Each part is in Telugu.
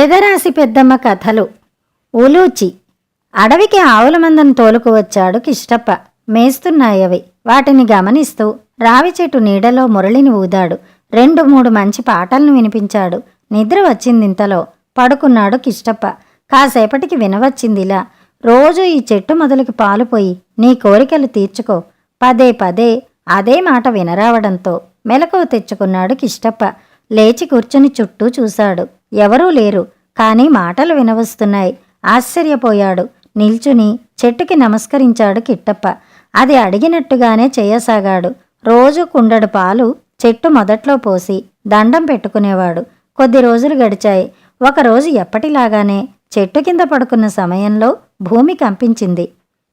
పేదరాశి పెద్దమ్మ కథలు. ఉలూచి. అడవికి ఆవుల మందను తోలుకు వచ్చాడు కిష్టప్ప. మేస్తున్నాయవి. వాటిని గమనిస్తూ రావి చెట్టు నీడలో మురళిని ఊదాడు. 2-3 మంచి పాటలను వినిపించాడు. నిద్ర వచ్చిందింతలో. పడుకున్నాడు కిష్టప్ప. కాసేపటికి వినవచ్చిందిలా, రోజూ ఈ చెట్టు మొదలుకి పాలు పోయి నీ కోరికలు తీర్చుకో. పదే పదే అదే మాట వినరావడంతో మెలకువ తెచ్చుకున్నాడు కిష్టప్ప. లేచి కూర్చుని చుట్టూ చూశాడు. ఎవరూ లేరు, కానీ మాటలు వినవస్తున్నాయి. ఆశ్చర్యపోయాడు. నిల్చుని చెట్టుకి నమస్కరించాడు కిట్టప్ప. అది అడిగినట్టుగానే చేయసాగాడు. రోజు కుండడు పాలు చెట్టు మొదట్లో పోసి దండం పెట్టుకునేవాడు. కొద్ది రోజులు గడిచాయి. ఒకరోజు ఎప్పటిలాగానే చెట్టు కింద పడుకున్న సమయంలో భూమి కంపించింది.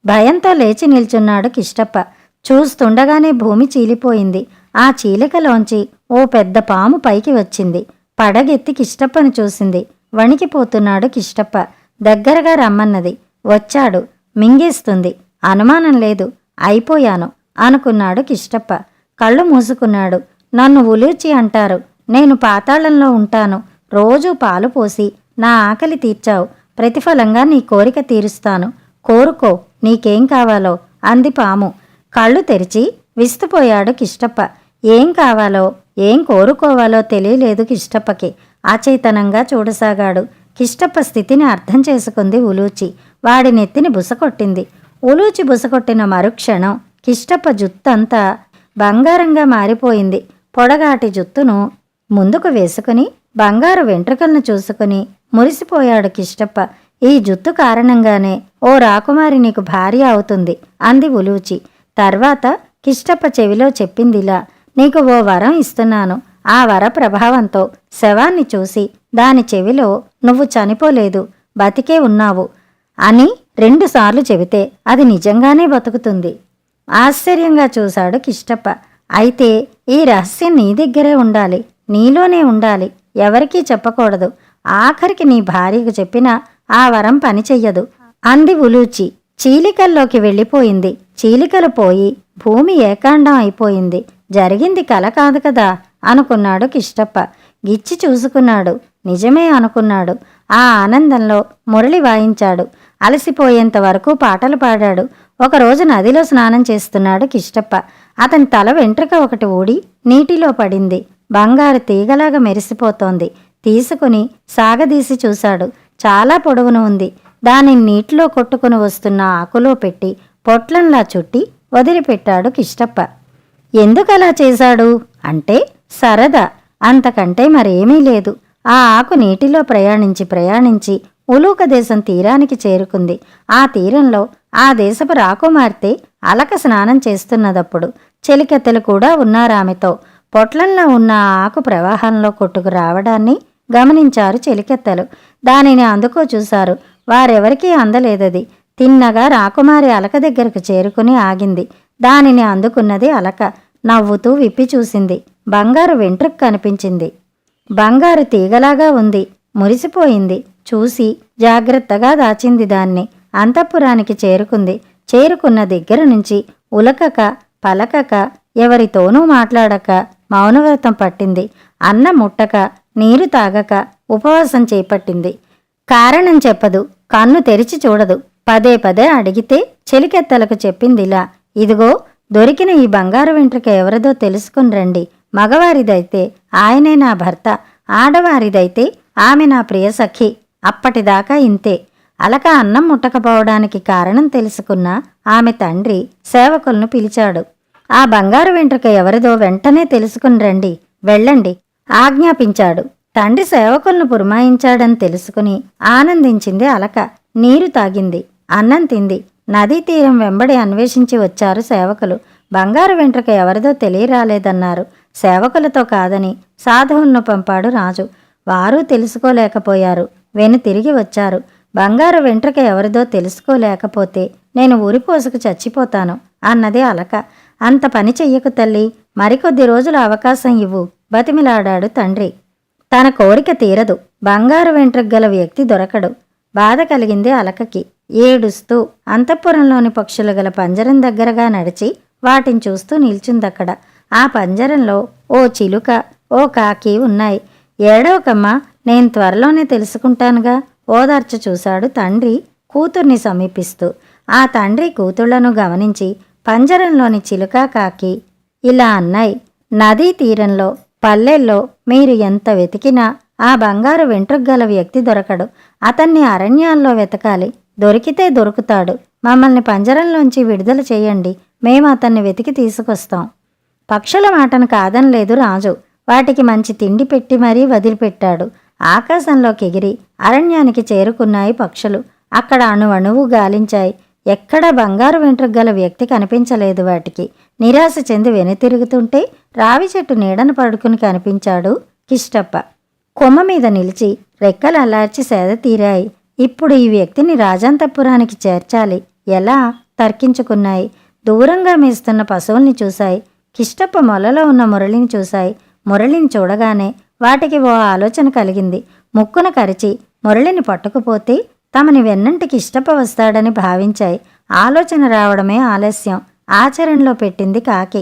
భయంతో లేచి నిల్చున్నాడు కిష్టప్ప. చూస్తుండగానే భూమి చీలిపోయింది. ఆ చీలికలోంచి ఓ పెద్ద పాము పైకి వచ్చింది. పడగెత్తి కిష్టప్పను చూసింది. వణికిపోతున్నాడు కిష్టప్ప. దగ్గరగా రమ్మన్నది. వచ్చాడు. మింగేస్తుంది. అనుమానం లేదు. అయిపోయాను అనుకున్నాడు కిష్టప్ప. కళ్ళు మూసుకున్నాడు. నన్ను ఉలూచి అంటారు. నేను పాతాళంలో ఉంటాను. రోజూ పాలు పోసి నా ఆకలి తీర్చావు. ప్రతిఫలంగా నీ కోరిక తీరుస్తాను. కోరుకో, నీకేం కావాలో అంది పాము. కళ్ళు తెరిచి విస్తుపోయాడు కిష్టప్ప. ఏం కావాలో ఏం కోరుకోవాలో తెలియలేదు కిష్టప్పకి. అచేతనంగా చూడసాగాడు. కిష్టప్ప స్థితిని అర్థం చేసుకుంది ఉలూచి. వాడి నెత్తిని బుసకొట్టింది. ఉలూచి బుసకొట్టిన మరుక్షణం కిష్టప్ప జుత్తంతా బంగారంగా మారిపోయింది. పొడగాటి జుత్తును ముందుకు వేసుకుని బంగారు వెంట్రుకలను చూసుకుని మురిసిపోయాడు కిష్టప్ప. ఈ జుత్తు కారణంగానే ఓ రాకుమారి నీకు భార్య అవుతుంది అంది ఉలూచి. తర్వాత కిష్టప్ప చెవిలో చెప్పిందిలా, నీకు ఓ వరం ఇస్తున్నాను. ఆ వర ప్రభావంతో శవాన్ని చూసి దాని చెవిలో నువ్వు చనిపోలేదు, బతికే ఉన్నావు అని 2 సార్లు చెబితే అది నిజంగానే బతుకుతుంది. ఆశ్చర్యంగా చూశాడు కిష్టప్ప. అయితే ఈ రహస్యం నీ దగ్గరే ఉండాలి, నీలోనే ఉండాలి, ఎవరికీ చెప్పకూడదు. ఆఖరికి నీ భార్యకు చెప్పినా ఆ వరం పనిచెయ్యదు అంది ఉలూచి. చీలికల్లోకి వెళ్ళిపోయింది. చీలికలు పోయి భూమి ఏకాండం అయిపోయింది. జరిగింది కల కాదు కదా అనుకున్నాడు కిష్టప్ప. గిచ్చి చూసుకున్నాడు. నిజమే అనుకున్నాడు. ఆ ఆనందంలో మురళి వాయించాడు. అలసిపోయేంత వరకు పాటలు పాడాడు. ఒకరోజు నదిలో స్నానం చేస్తున్నాడు కిష్టప్ప. అతని తల వెంట్రుక ఒకటి ఊడి నీటిలో పడింది. బంగారు తీగలాగా మెరిసిపోతోంది. తీసుకుని సాగదీసి చూశాడు. చాలా పొడవున ఉంది. దానిని నీటిలో కొట్టుకుని వస్తున్న ఆకులో పెట్టి పొట్లంలా చుట్టి వదిలిపెట్టాడు కిష్టప్ప. ఎందుకలా చేశాడు అంటే సరదా, అంతకంటే మరేమీ లేదు. ఆ ఆకు నీటిలో ప్రయాణించి ఉలూక దేశం తీరానికి చేరుకుంది. ఆ తీరంలో ఆ దేశపు రాకుమార్తె అలక స్నానం చేస్తున్నదప్పుడు చెలికెత్తెలు కూడా ఉన్నారామెతో. పొట్లంలో ఉన్న ఆ ఆకు ప్రవాహంలో కొట్టుకు రావడాన్ని గమనించారు చెలికెత్తెలు. దానిని అందుకో చూశారు. వారెవరికీ అందలేదది. తిన్నగా రాకుమారి అలక దగ్గరకు చేరుకుని ఆగింది. దానిని అందుకున్నది అలక. నవ్వుతూ విప్పి చూసింది. బంగారు వెంట్రుక కనిపించింది. బంగారు తీగలాగా ఉంది. మురిసిపోయింది. చూసి జాగ్రత్తగా దాచింది దాన్ని. అంతఃపురానికి చేరుకుంది. చేరుకున్న దగ్గర నుంచి ఉలకక పలకక ఎవరితోనూ మాట్లాడక మౌనవ్రతం పట్టింది. అన్నం ముట్టక నీరు తాగక ఉపవాసం చేపట్టింది. కారణం చెప్పదు. కన్ను తెరిచి చూడదు. పదే పదే అడిగితే చెలికెత్తలకు చెప్పిందిలా, ఇదిగో దొరికిన ఈ బంగారు వెంట్రుక ఎవరిదో తెలుసుకుని రండి. మగవారిదైతే ఆయనే నా భర్త, ఆడవారిదైతే ఆమె నా ప్రియ సఖి. అప్పటిదాకా ఇంతే. అలక అన్నం ముట్టకపోవడానికి కారణం తెలుసుకున్న ఆమె తండ్రి సేవకులను పిలిచాడు. ఆ బంగారు వెంట్రుక ఎవరిదో వెంటనే తెలుసుకుని రండి, వెళ్ళండి ఆజ్ఞాపించాడు. తండ్రి సేవకులను పురమాయించాడని తెలుసుకుని ఆనందించింది అలక. నీరు తాగింది. అన్నం తింది. నదీ తీరం వెంబడి అన్వేషించి వచ్చారు సేవకులు. బంగారు వెంట్రుక ఎవరిదో తెలియరాలేదన్నారు. సేవకులతో కాదని సాధువులను పంపాడు రాజు. వారూ తెలుసుకోలేకపోయారు. తిరిగి వచ్చారు. బంగారు వెంట్రుక ఎవరిదో తెలుసుకోలేకపోతే నేను ఊరిపోసుకు చచ్చిపోతాను అన్నది అలక. అంత పని చెయ్యకు తల్లి, మరికొద్ది రోజులు అవకాశం ఇవ్వు బతిమిలాడాడు తండ్రి. తన కోరిక తీరదు. బంగారు వెంట్రుక గల వ్యక్తి దొరకడు. బాధ కలిగింది అలకకి. ఏడుస్తూ అంతఃపురంలోని పక్షులు గల పంజరం దగ్గరగా నడిచి వాటిని చూస్తూ నిల్చుందక్కడ. ఆ పంజరంలో ఓ చిలుక, ఓ కాకి ఉన్నాయి. ఏడవకమ్మ, నేను త్వరలోనే తెలుసుకుంటానుగా ఓదార్చ చూశాడు తండ్రి కూతుర్ని సమీపిస్తూ. ఆ తండ్రి కూతుళ్లను గమనించి పంజరంలోని చిలుక కాకి ఇలా అన్నాయి. నదీ తీరంలో పల్లెల్లో మీరు ఎంత వెతికినా ఆ బంగారు వెంట్రుకగల వ్యక్తి దొరకడు. అతన్ని అరణ్యాల్లో వెతకాలి. దొరికితే దొరుకుతాడు. మమ్మల్ని పంజరంలోంచి విడుదల చేయండి. మేము అతన్ని వెతికి తీసుకొస్తాం. పక్షుల మాటను కాదనలేదు రాజు. వాటికి మంచి తిండి పెట్టి మరీ వదిలిపెట్టాడు. ఆకాశంలోకి ఎగిరి అరణ్యానికి చేరుకున్నాయి పక్షులు. అక్కడ అణువణువు గాలించాయి. ఎక్కడా బంగారు వెంట్రుకగల వ్యక్తి కనిపించలేదు వాటికి. నిరాశ చెంది వెనుతిరుగుతుంటే రావి చెట్టు నీడను పడుకుని కనిపించాడు కిష్టప్ప. కొమ్మ మీద నిలిచి రెక్కలు అల్లార్చి సేద తీరాయి. ఇప్పుడు ఈ వ్యక్తిని రాజాంతపురానికి చేర్చాలి. ఎలా తర్కించుకున్నాయి. దూరంగా మేస్తున్న పశువుల్ని చూశాయి. కిష్టప్ప మొలలో ఉన్న మురళిని చూశాయి. మురళిని చూడగానే వాటికి ఓ ఆలోచన కలిగింది. ముక్కున కరిచి మురళిని పట్టుకుపోతే తమని వెన్నంటికి కిష్టప్ప వస్తాడని భావించాయి. ఆలోచన రావడమే ఆలస్యం. ఆచరణలో పెట్టింది కాకి.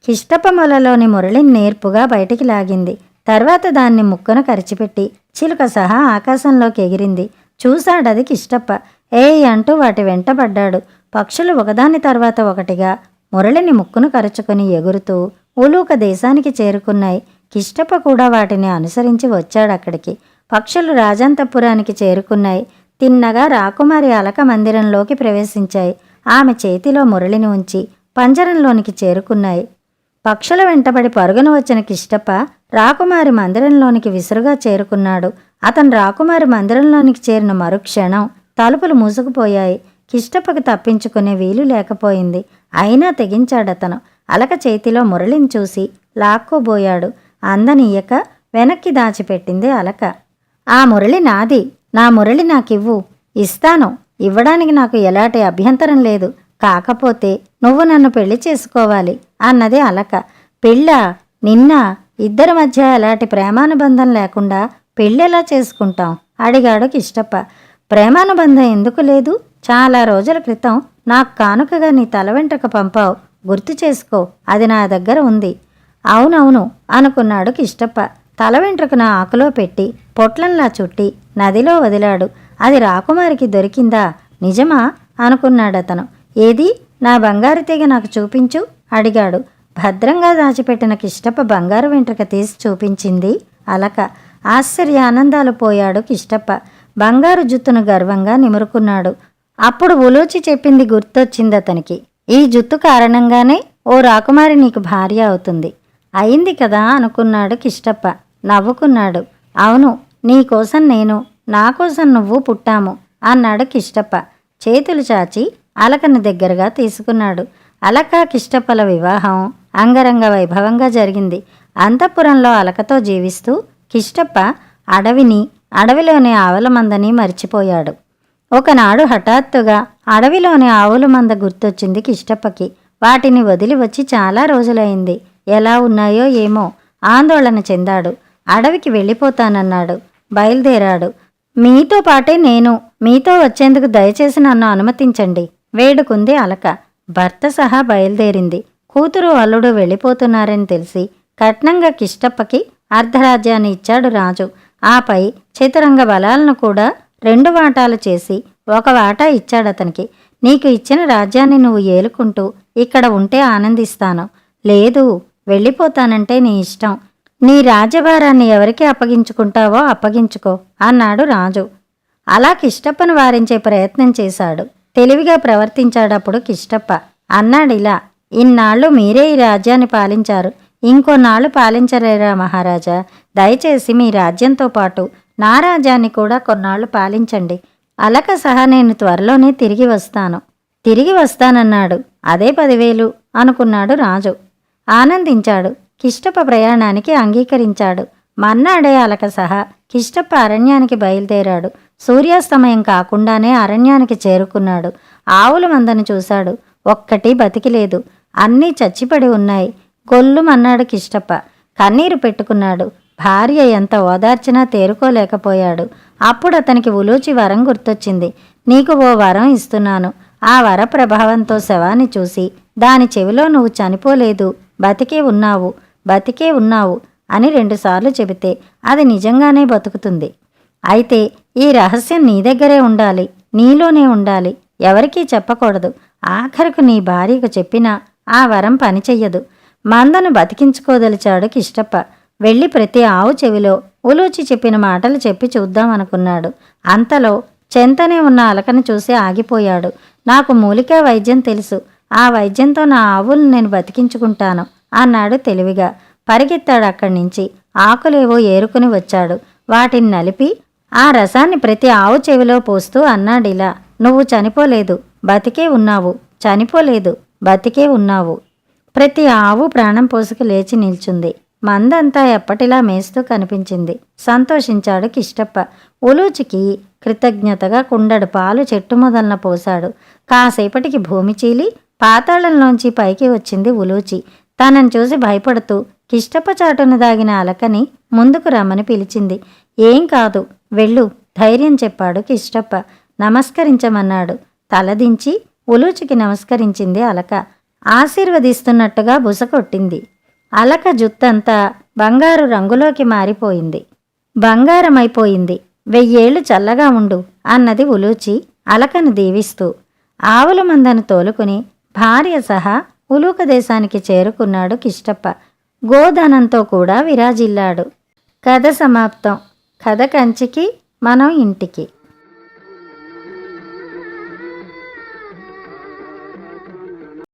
కిష్టప్ప మొలలోని మురళిని నేర్పుగా బయటికి లాగింది. తర్వాత దాన్ని ముక్కున కరిచిపెట్టి చిలుక సహా ఆకాశంలోకి ఎగిరింది. చూశాడది కిష్టప్ప. ఏయ్ అంటూ వాటి వెంటబడ్డాడు. పక్షులు ఒకదాని తర్వాత ఒకటిగా మురళిని ముక్కును కరుచుకుని ఎగురుతూ ఉలూక దేశానికి చేరుకున్నాయి. కిష్టప్ప కూడా వాటిని అనుసరించి వచ్చాడక్కడికి. పక్షులు రాజాంతపురానికి చేరుకున్నాయి. తిన్నగా రాకుమారి అలక మందిరంలోకి ప్రవేశించాయి. ఆమె చేతిలో మురళిని ఉంచి పంజరంలోనికి చేరుకున్నాయి. పక్షుల వెంటబడి పరుగున వచ్చిన కిష్టప్ప రాకుమారి మందిరంలోనికి విసురుగా చేరుకున్నాడు. అతను రాకుమారి మందిరంలోనికి చేరిన మరుక్షణం తలుపులు మూసుకుపోయాయి. కిష్టప్పకు తప్పించుకునే వీలు లేకపోయింది. అయినా తెగించాడతను. అలక చేతిలో మురళిని చూసి లాక్కోబోయాడు. అందనీయక వెనక్కి దాచిపెట్టింది అలక. ఆ మురళి నాది. నా మురళి నాకివ్వు. ఇస్తాను. ఇవ్వడానికి నాకు ఎలాంటి అభ్యంతరం లేదు. కాకపోతే నువ్వు నన్ను పెళ్లి చేసుకోవాలి అన్నది అలక. పెళ్ళా? నిన్న? ఇద్దరి మధ్య ఎలాంటి ప్రేమానుబంధం లేకుండా పెళ్ళెలా చేసుకుంటాం అడిగాడు కిష్టప్ప. ప్రేమానుబంధం ఎందుకు లేదు? చాలా రోజుల క్రితం నాకు కానుకగా నీ తల వెంట్రుక పంపావు. గుర్తు చేసుకో. అది నా దగ్గర ఉంది. అవునవును అనుకున్నాడు కిష్టప్ప. తల వెంట్రుకను ఆకులో పెట్టి పొట్లంలా చుట్టి నదిలో వదిలాడు. అది రాకుమారికి దొరికిందా? నిజమా అనుకున్నాడతను. ఏది? నా బంగారు తీగ నాకు చూపించు అడిగాడు. భద్రంగా దాచిపెట్టిన కిష్టప్ప బంగారు వెంట్రుక తీసి చూపించింది అలక. ఆశ్చర్యానందాలు పోయాడు కిష్టప్ప. బంగారు జుత్తును గర్వంగా నిమురుకున్నాడు. అప్పుడు ఉలూచి చెప్పింది గుర్తొచ్చిందతనికి. ఈ జుత్తు కారణంగానే ఓ రాకుమారి నీకు భార్య అవుతుంది. అయింది కదా అనుకున్నాడు కిష్టప్ప. నవ్వుకున్నాడు. అవును, నీకోసం నేను, నా కోసం నువ్వు పుట్టాము అన్నాడు కిష్టప్ప. చేతులు చాచి అలకను దగ్గరగా తీసుకున్నాడు. అలక కిష్టప్పల వివాహం అంగరంగ వైభవంగా జరిగింది. అంతఃపురంలో అలకతో జీవిస్తూ కిష్టప్ప అడవిని, అడవిలోని ఆవుల మందని మర్చిపోయాడు. ఒకనాడు హఠాత్తుగా అడవిలోని ఆవుల మంద గుర్తొచ్చింది కిష్టప్పకి. వాటిని వదిలి వచ్చి చాలా రోజులైంది. ఎలా ఉన్నాయో ఏమో ఆందోళన చెందాడు. అడవికి వెళ్ళిపోతానన్నాడు. బయలుదేరాడు. మీతో పాటే నేను. మీతో వచ్చేందుకు దయచేసి నన్ను అనుమతించండి వేడుకుంది అలక. భర్త సహా బయలుదేరింది. కూతురు అల్లుడు వెళ్ళిపోతున్నారని తెలిసి కట్నంగా కిష్టప్పకి అర్ధరాజ్యాన్ని ఇచ్చాడు రాజు. ఆపై చతురంగ బలాలను కూడా 2 వాటాలు చేసి 1 వాటా ఇచ్చాడతనికి. నీకు ఇచ్చిన రాజ్యాన్ని నువ్వు ఏలుకుంటూ ఇక్కడ ఉంటే ఆనందిస్తాను. లేదు, వెళ్ళిపోతానంటే నీ ఇష్టం. నీ రాజ్యభారాన్ని ఎవరికి అప్పగించుకుంటావో అప్పగించుకో అన్నాడు రాజు. అలా కిష్టప్పను వారించే ప్రయత్నం చేశాడు. తెలివిగా ప్రవర్తించాడప్పుడు కిష్టప్ప. అన్నాడిలా, ఇన్నాళ్ళు మీరే ఈ రాజ్యాన్ని పాలించారు. ఇంకొన్నాళ్ళు పాలించలేరా మహారాజా? దయచేసి మీ రాజ్యంతో పాటు నా రాజ్యాన్ని కూడా కొన్నాళ్ళు పాలించండి. అలక సహా నేను త్వరలోనే తిరిగి వస్తాను. తిరిగి వస్తానన్నాడు. అదే 10,000 అనుకున్నాడు రాజు. ఆనందించాడు. కిష్టప్ప ప్రయాణానికి అంగీకరించాడు. మన్నాడే అలక సహా కిష్టప్ప అరణ్యానికి బయలుదేరాడు. సూర్యాస్తమయం కాకుండానే అరణ్యానికి చేరుకున్నాడు. ఆవుల మందను చూశాడు. ఒక్కటి బతికిలేదు. అన్నీ చచ్చిపడి ఉన్నాయి. గొల్లుమన్నాడు కిష్టప్ప. కన్నీరు పెట్టుకున్నాడు. భార్య ఎంత ఓదార్చినా తేరుకోలేకపోయాడు. అప్పుడు అతనికి ఉలూచి వరం గుర్తొచ్చింది. నీకు ఓ వరం ఇస్తున్నాను. ఆ వర ప్రభావంతో శవాన్ని చూసి దాని చెవిలో నువ్వు చనిపోలేదు, బతికే ఉన్నావు అని 2 సార్లు చెబితే అది నిజంగానే బతుకుతుంది. అయితే ఈ రహస్యం నీ దగ్గరే ఉండాలి, నీలోనే ఉండాలి, ఎవరికీ చెప్పకూడదు. ఆఖరకు నీ భార్యకు చెప్పినా ఆ వరం పనిచెయ్యదు. మందను బతికించుకోదలిచాడు కిష్టప్ప. వెళ్ళి ప్రతి ఆవు చెవిలో ఉలూచి చెప్పిన మాటలు చెప్పి చూద్దామనుకున్నాడు. అంతలో చెంతనే ఉన్న అలకను చూసి ఆగిపోయాడు. నాకు మూలికా వైద్యం తెలుసు, ఆ వైద్యంతో నా ఆవులను నేను బతికించుకుంటాను అన్నాడు తెలివిగా. పరిగెత్తాడు అక్కడి నుంచి. ఆకులేవో ఏరుకుని వచ్చాడు. వాటిని నలిపి ఆ రసాన్ని ప్రతి ఆవు చెవిలో పోస్తూ అన్నాడిలా, నువ్వు చనిపోలేదు, బతికే ఉన్నావు, చనిపోలేదు, బతికే ఉన్నావు. ప్రతి ఆవు ప్రాణం పోసుకు లేచి నిల్చుంది. మందంతా ఎప్పటిలా మేస్తూ కనిపించింది. సంతోషించాడు కిష్టప్ప. ఉలూచికి కృతజ్ఞతగా కుండడు పాలు చెట్టు మొదలన పోశాడు. కాసేపటికి భూమి చీలి పాతాళంలోంచి పైకి వచ్చింది ఉలూచి. తనను చూసి భయపడుతూ కిష్టప్ప చాటున దాగిన అలకని ముందుకు రమ్మని పిలిచింది. ఏం కాదు, వెళ్ళు, ధైర్యం చెప్పాడు కిష్టప్ప. నమస్కరించమన్నాడు. తలదించి ఉలూచికి నమస్కరించింది అలక. ఆశీర్వదిస్తున్నట్టుగా బుసకొట్టింది. అలక జుత్తంతా బంగారు రంగులోకి మారిపోయింది, బంగారమైపోయింది. 1000 ఏళ్ళు చల్లగా ఉండు అన్నది ఉలూచి అలకను దీవిస్తూ. ఆవుల మందను తోలుకుని భార్య సహా ఉలూక దేశానికి చేరుకున్నాడు కిష్టప్ప. గోధనంతో కూడా విరాజిల్లాడు. కథ సమాప్తం. కథ కంచికి, మనం ఇంటికి.